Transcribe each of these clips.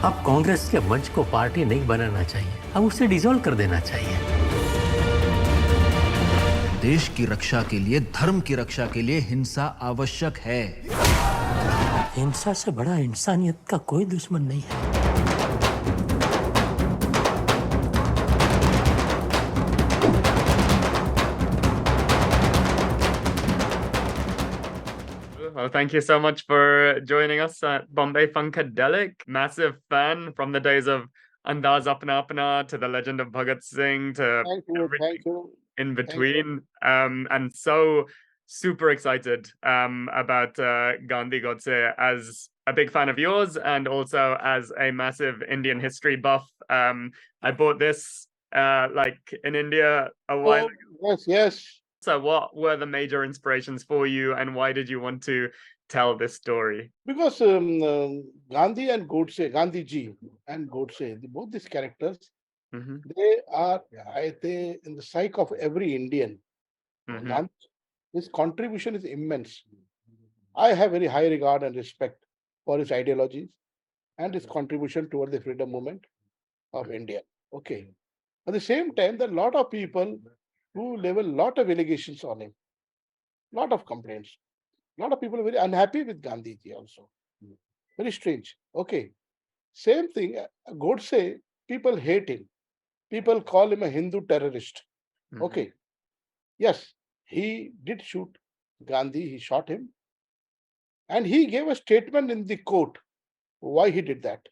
अब कांग्रेस के मंच को पार्टी नहीं बनाना चाहिए, अब उसे डिसॉल्व कर देना चाहिए। देश की रक्षा के लिए, धर्म की रक्षा के लिए हिंसा आवश्यक है। हिंसा से बड़ा इंसानियत का कोई दुश्मन नहीं है। Well, thank you so much for joining us at Bombay Funkadelic. Massive fan from the days of Andaz Apna Apna to the Legend of Bhagat Singh to Thank you. everything Thank you. in Thank you. between. And so super excited about Gandhi Godse as a big fan of yours and also as a massive Indian history buff. I bought this like in India a while ago. Yes, yes. So what were the major inspirations for you and why did you want to tell this story? Because Gandhi and Godse, Gandhi ji and Godse, both these characters, Mhm, they are they in the psyche of every Indian. mhm, Gandhi, his contribution is immense. I have very high regard and respect for his ideologies and his contribution toward the freedom movement of India. Okay. At the same time, there are a lot of people who level a lot of allegations on him, lot of complaints. A lot of people are very unhappy with Gandhi ji also. Very strange. Okay. Same thing, Godse, people hate him. People call him a Hindu terrorist. mhm, Okay. Yes, he did shoot Gandhi, he shot him. And he gave a statement in the court why he did that.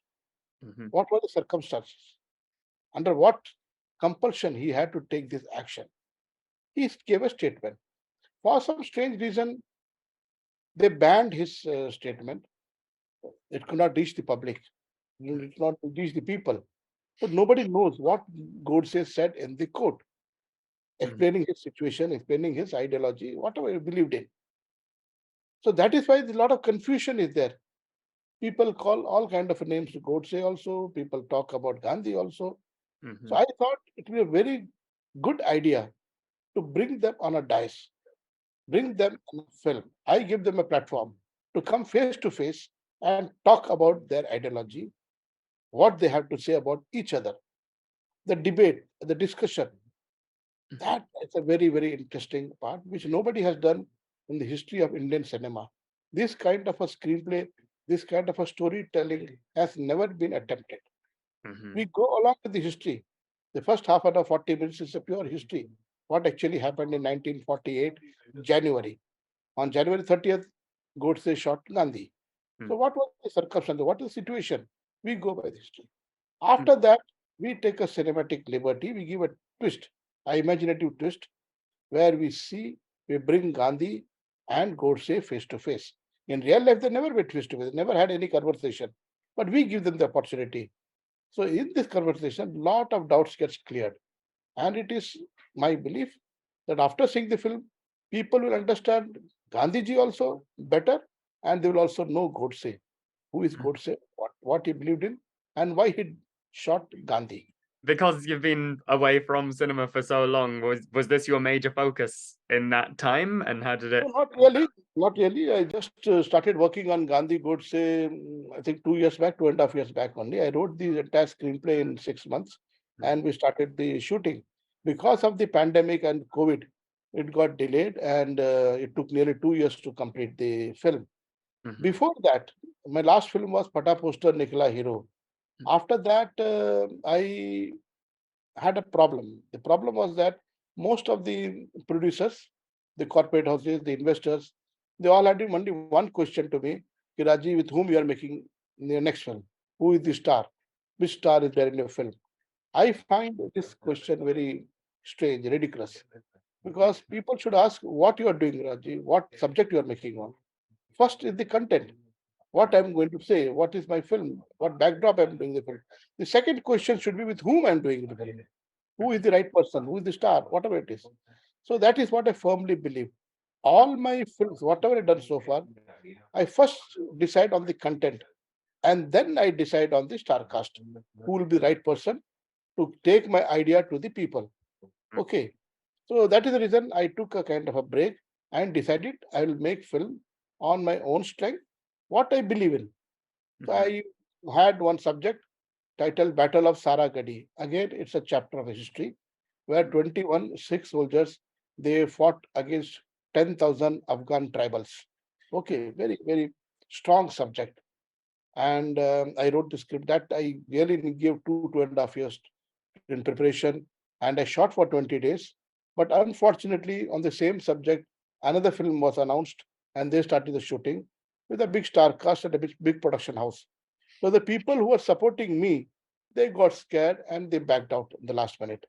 mhm, What were the circumstances? Under what compulsion he had to take this action? He gave a statement. For some strange reason, they banned his statement. It could not reach the public. It could not reach the people. So nobody knows what Godse said in the court, explaining his situation, explaining his ideology, whatever he believed in. So that is why a lot of confusion is there. People call all kind of names to Godse also. People talk about Gandhi also. mhm, So I thought it would be a very good idea to bring them on a dais, bring them on a film. I give them a platform to come face to face and talk about their ideology, what they have to say about each other, the debate, the discussion. That is a very, very interesting part, which nobody has done in the history of Indian cinema. This kind of a screenplay, this kind of a storytelling has never been attempted. mhm. We go along with the history. The first half an hour, 40 minutes is a pure history. What actually happened in 1948, January. On January 30th, Godse shot Gandhi. So what was the circumstance? What is the situation? We go by the history. After that, we take a cinematic liberty. We give a twist, an imaginative twist, where we bring Gandhi and Godse face to face. In real life, they never met face to face, they never had any conversation. But we give them the opportunity. So in this conversation, lot of doubts gets cleared. And it is my belief that after seeing the film, people will understand Gandhiji also better, and they will also know Godse, who is Godse, what he believed in, and why he shot Gandhi. Because you've been away from cinema for so long, was this your major focus in that time? And how did it? No, not really, not really. I just started working on Gandhi Godse, I think 2 years back, 2.5 years back only. I wrote the entire screenplay in 6 months, and we started the shooting. Because of the pandemic and COVID, it got delayed, and it took nearly 2 years to complete the film. Mhm, Before that, my last film was Pata Poster Nikla Hero. After that, I had a problem. The problem was that most of the producers, the corporate houses, the investors, they all had only one question to me, Kiraji, with whom you are making the next film? Who is the star? Which star is there in your film? I find this question very strange, ridiculous, because people should ask what you are doing, Raji, what subject you are making on. First is the content, what I'm going to say, what is my film, what backdrop I'm doing the film. The second question should be with whom I'm doing the film. Who is the right person? Who is the star? Whatever it is. So that is what I firmly believe. All my films, whatever I've done so far, I first decide on the content and then I decide on the star cast. Who will be the right person to take my idea to the people? Okay. So that is the reason I took a kind of a break and decided I will make film on my own strength, what I believe in. So mhm. I had one subject titled Battle of Saragadi. Again, it's a chapter of history where 21 Sikh soldiers they fought against 10,000 Afghan tribals. Okay, very, very strong subject. And I wrote the script that I really gave 2.5 years in preparation, and I shot for 20 days. But unfortunately, on the same subject, another film was announced, and they started the shooting with a big star cast at a big production house. So the people who were supporting me, they got scared and they backed out in the last minute.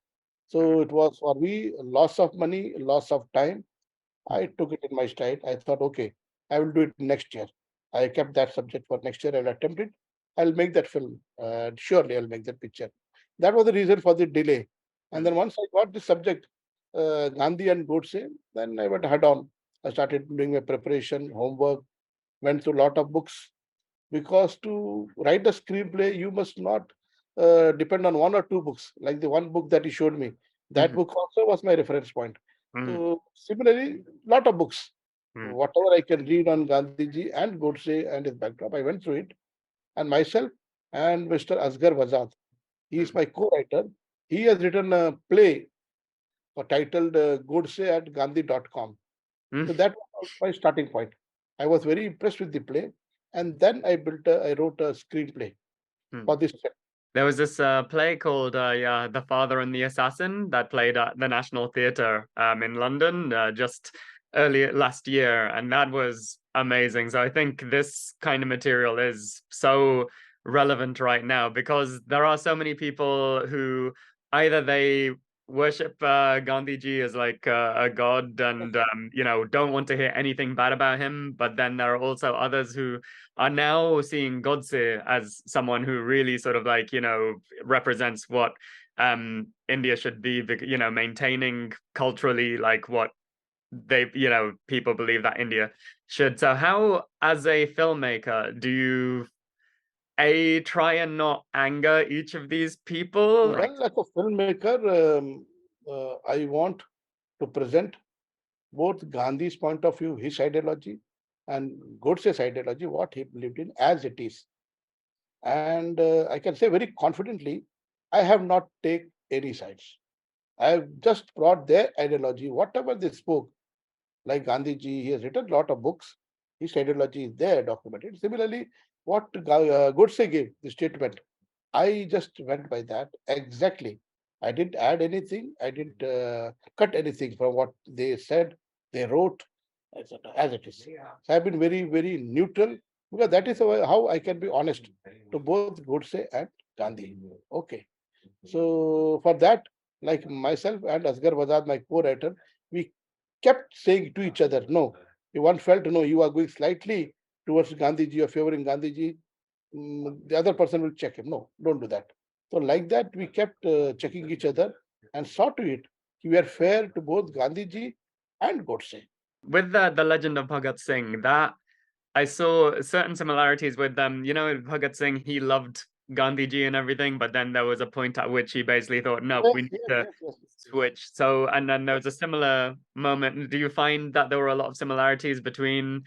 So it was for me a loss of money, loss of time. I took it in my stride. I thought, okay, I will do it next year. I kept that subject for next year. I will attempt it. I'll make that film. Surely I'll make that picture. That was the reason for the delay. And then once I got the subject, Gandhi and Godse, then I went head on. I started doing my preparation, homework, went through a lot of books, because to write a screenplay, you must not depend on one or two books, like the one book that you showed me. That Mhm. book also was my reference point. Mm, So similarly, lot of books, mm, whatever I can read on Gandhiji and Godse and his backdrop, I went through it. And myself and Mr. Asghar Wazad, he is mm, my co-writer. He has written a play titled Godse at Gandhi.com. mm, So that was my starting point. I was very impressed with the play, and then I wrote a screenplay mm. for this film. There was this play called yeah, The Father and the Assassin that played at the National Theatre in London just earlier last year, and that was amazing. So I think this kind of material is so relevant right now because there are so many people who either they worship Gandhiji as like a god and you know, don't want to hear anything bad about him, but then there are also others who are now seeing Godse as someone who really sort of like, you know, represents what India should be, you know, maintaining culturally like what they, you know, people believe that India should. So how, as a filmmaker, do you a try and not anger each of these people? Like, Well, like a filmmaker, I want to present both Gandhi's point of view, his ideology, and Godse's ideology, what he believed in, as it is. And I can say very confidently, I have not taken any sides. I have just brought their ideology, whatever they spoke. Like Gandhiji, he has written a lot of books. His ideology is there documented. Similarly, what Godse gave, the statement, I just went by that exactly. I didn't add anything. I didn't cut anything from what they said, they wrote, etc., as it is. So I've been very, very neutral because that is how I can be honest to both Godse and Gandhi. Okay. So for that, like myself and Asghar Wazad, my co-writer, we kept saying to each other, no, if one felt, no, you are going slightly towards Gandhiji or favoring Gandhiji, the other person will check him. No, don't do that. So like that, we kept checking each other and saw to it. We are fair to both Gandhiji and Godse. with the Legend of Bhagat Singh, that I saw certain similarities with them. You know, Bhagat Singh, he loved Gandhiji and everything, but then there was a point at which he basically thought, no, Yes, we need yes, to yes, yes, yes. switch. So, and then there was a similar moment. Do you find that there were a lot of similarities between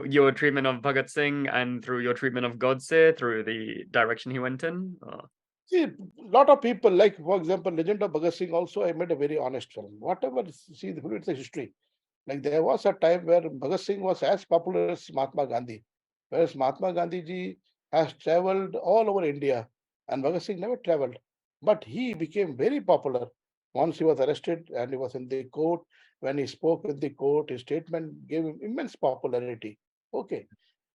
your treatment of Bhagat Singh and through your treatment of Godse, through the direction he went in? Or... See, a lot of people, like for example, Legend of Bhagat Singh. Also, I made a very honest film. Whatever, see, it's a history. Like there was a time where Bhagat Singh was as popular as Mahatma Gandhi, whereas Mahatma Gandhi ji has traveled all over India, and Bhagat Singh never traveled. But he became very popular once he was arrested and he was in the court. When he spoke in the court, his statement gave him immense popularity. Okay.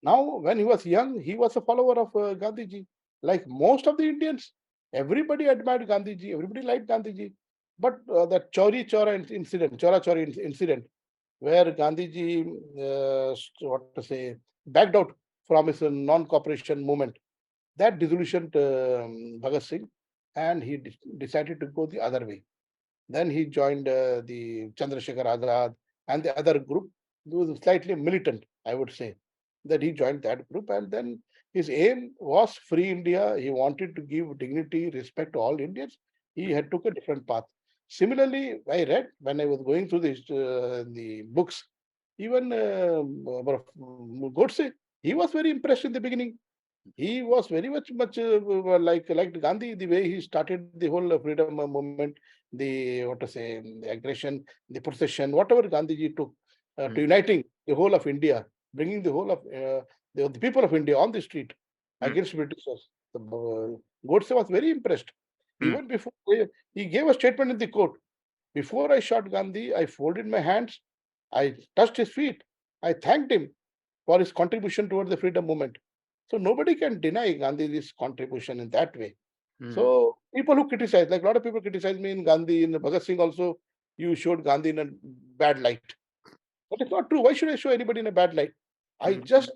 Now, when he was young, he was a follower of Gandhi ji. Like most of the Indians, everybody admired Gandhi ji, everybody liked Gandhi ji. But that Chori Chora incident, Chora Chori incident, where Gandhiji, what to say, backed out from his non-cooperation movement. That disillusioned Bhagat Singh, and he decided to go the other way. Then he joined the Chandrasekhar Azad and the other group, who was slightly militant, I would say, that he joined that group. And then his aim was free India. He wanted to give dignity, respect to all Indians. He had took a different path. Similarly, I read when I was going through the books, even Godse, he was very impressed in the beginning. He was very much like Gandhi, the way he started the whole freedom movement, the what to say, the aggression, the procession, whatever Gandhiji took to uniting the whole of India, bringing the whole of the people of India on the street against Britishers. The, Godse was very impressed. Even before he gave a statement in the court. Before I shot Gandhi, I folded my hands, I touched his feet, I thanked him for his contribution towards the freedom movement. So nobody can deny Gandhi's contribution in that way. So people who criticize, like a lot of people criticize me in Gandhi, in Bhagat Singh also, you showed Gandhi in a bad light. But it's not true. Why should I show anybody in a bad light? I just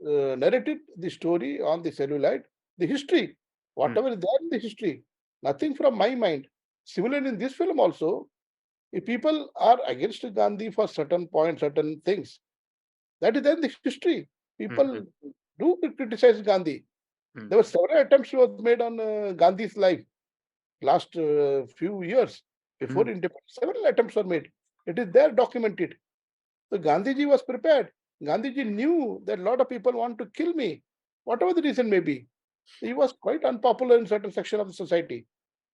narrated the story on the cellulite, the history, whatever is there in the history, nothing from my mind. Similarly, in this film also, if people are against Gandhi for certain points, certain things, that is then the history. People do criticize Gandhi. There were several attempts was made on Gandhi's life last few years before independence. Several attempts were made. It is there documented. So Gandhiji was prepared. Gandhiji knew that a lot of people want to kill me, whatever the reason may be. He was quite unpopular in certain section of the society.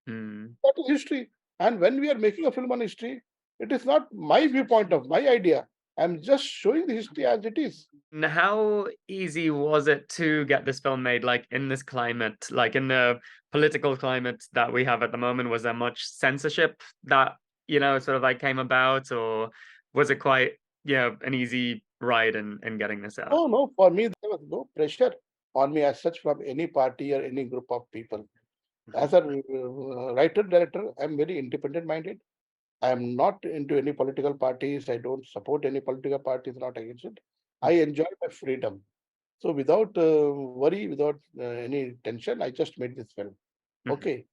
That is history. And when we are making a film on history, it is not my viewpoint of my idea. I'm just showing the history as it is. How easy was it to get this film made, like in this climate, like in the political climate that we have at the moment? Was there much censorship that, sort of like came about, or was it quite, an easy ride in getting this out? Oh, no, for me, there was no pressure on me as such from any party or any group of people. As a writer, director, I'm very independent minded. I am not into any political parties. I don't support any political parties, not against it. I enjoy my freedom. So without worry, without any tension, I just made this film. Okay.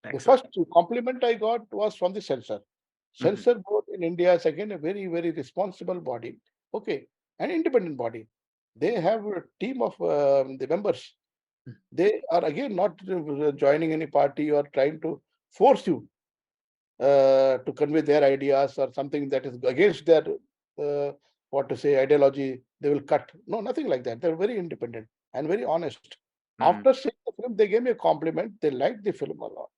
The Excellent. first compliment I got was from the censor. Censor board in India is again a very, very responsible body. Okay. An independent body. They have a team of the members. They are again not joining any party or trying to force you to convey their ideas or something that is against their what to say ideology. They will cut. No, nothing like that. They're very independent and very honest. After seeing the film, they gave me a compliment. They liked the film a lot.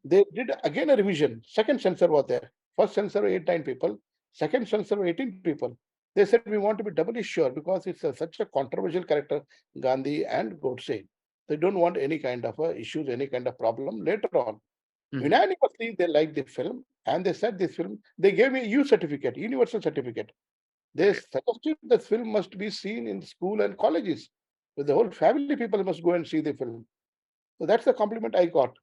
They did again a revision. Second censor was there. First censor 8-9 people. Second censor 18 people. They said we want to be doubly sure because it's such a controversial character, Gandhi and Godse. They don't want any kind of issues, any kind of problem later on. Unanimously, they liked the film and they said this film, they gave me a U certificate, universal certificate. They suggested this film must be seen in school and colleges. With the whole family, people must go and see the film. So that's the compliment I got.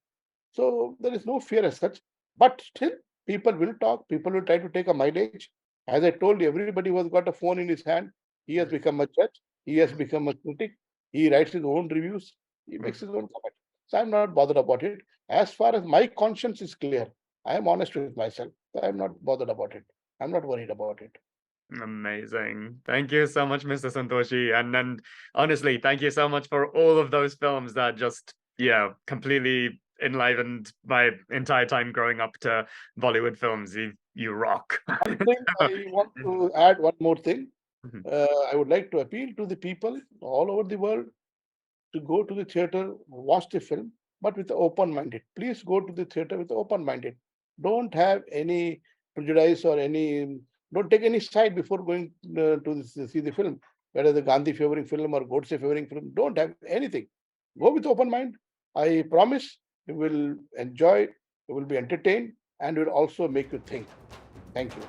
So there is no fear as such. But still, people will talk, people will try to take a mileage. As I told you, everybody who has got a phone in his hand, he has become a judge, he has become a critic, he writes his own reviews, he makes his own comment. So I'm not bothered about it. As far as my conscience is clear, I am honest with myself. So I'm not bothered about it. I'm not worried about it. Amazing. Thank you so much, Mr. Santoshi. And honestly, thank you so much for all of those films that just, completely enlivened my entire time growing up to Bollywood films. You rock. One thing I want to add one more thing. I would like to appeal to the people all over the world to go to the theater, watch the film, but with open-minded. Please go to the theater with open-minded. Don't have any prejudice or don't take any side before going to see the film. Whether the Gandhi favoring film or Godse favoring film, don't have anything. Go with open mind. I promise you will enjoy, you will be entertained, and will also make you think. Thank you.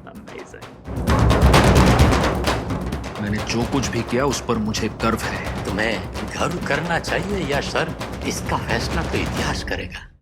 Amazing. मैंने जो कुछ भी किया उस पर मुझे गर्व है। तुम्हें गर्व करना चाहिए या शर्म, इसका फैसला तो इतिहास करेगा।